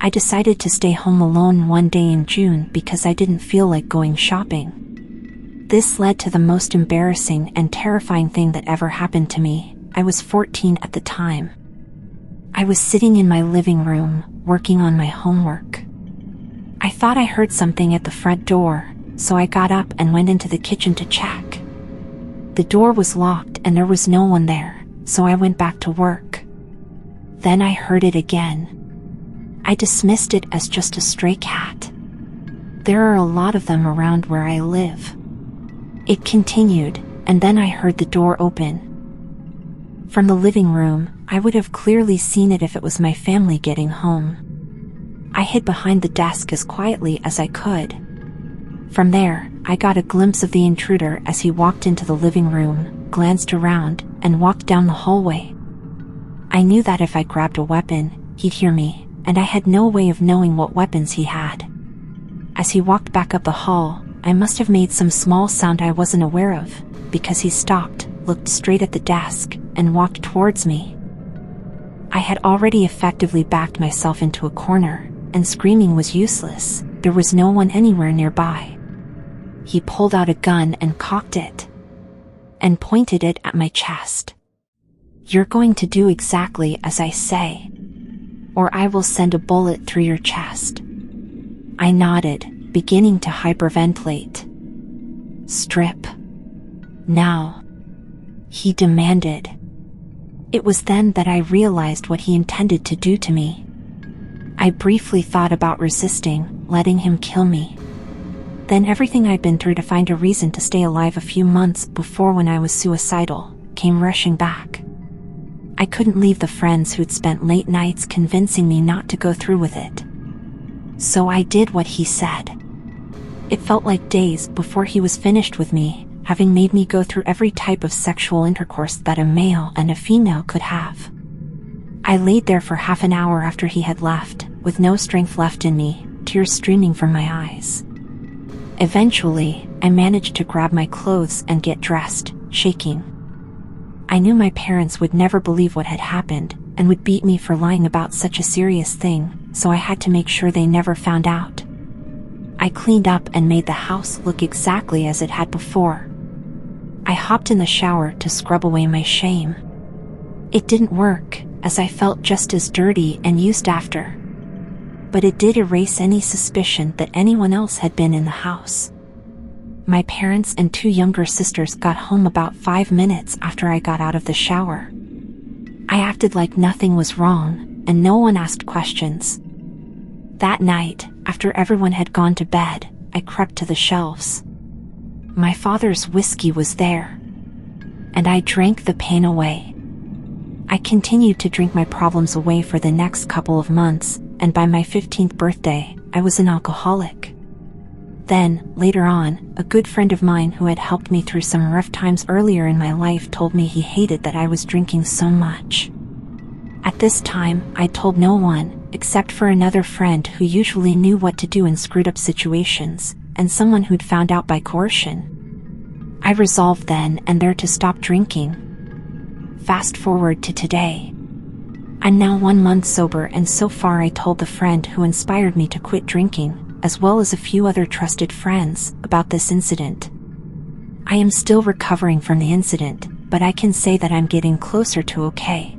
I decided to stay home alone one day in June because I didn't feel like going shopping. This led to the most embarrassing and terrifying thing that ever happened to me. I was 14 at the time. I was sitting in my living room, working on my homework. I thought I heard something at the front door, so I got up and went into the kitchen to check. The door was locked and there was no one there, so I went back to work. Then I heard it again. I dismissed it as just a stray cat. There are a lot of them around where I live. It continued, and then I heard the door open. From the living room, I would have clearly seen it if it was my family getting home. I hid behind the desk as quietly as I could. From there, I got a glimpse of the intruder as he walked into the living room, glanced around, and walked down the hallway. I knew that if I grabbed a weapon, he'd hear me, and I had no way of knowing what weapons he had. As he walked back up the hall, I must have made some small sound I wasn't aware of, because he stopped, looked straight at the desk, and walked towards me. I had already effectively backed myself into a corner, and screaming was useless. There was no one anywhere nearby. He pulled out a gun and cocked it, and pointed it at my chest. "You're going to do exactly as I say, or I will send a bullet through your chest." I nodded, beginning to hyperventilate. "Strip. Now," he demanded. It was then that I realized what he intended to do to me. I briefly thought about resisting, letting him kill me. Then everything I'd been through to find a reason to stay alive a few months before when I was suicidal, came rushing back. I couldn't leave the friends who'd spent late nights convincing me not to go through with it. So I did what he said. It felt like days before he was finished with me, having made me go through every type of sexual intercourse that a male and a female could have. I laid there for half an hour after he had left, with no strength left in me, tears streaming from my eyes. Eventually, I managed to grab my clothes and get dressed, shaking. I knew my parents would never believe what had happened, and would beat me for lying about such a serious thing, so I had to make sure they never found out. I cleaned up and made the house look exactly as it had before. I hopped in the shower to scrub away my shame. It didn't work, as I felt just as dirty and used after. But it did erase any suspicion that anyone else had been in the house. My parents and 2 younger sisters got home about 5 minutes after I got out of the shower. I acted like nothing was wrong, and no one asked questions. That night, after everyone had gone to bed, I crept to the shelves. My father's whiskey was there, and I drank the pain away. I continued to drink my problems away for the next couple of months, and by my 15th birthday, I was an alcoholic. Then, later on, a good friend of mine who had helped me through some rough times earlier in my life told me he hated that I was drinking so much. At this time, I told no one, except for another friend who usually knew what to do in screwed-up situations, and someone who'd found out by coercion. I resolved then and there to stop drinking. Fast forward to today. I'm now 1 month sober, and so far I told the friend who inspired me to quit drinking, as well as a few other trusted friends, about this incident. I am still recovering from the incident, but I can say that I'm getting closer to okay.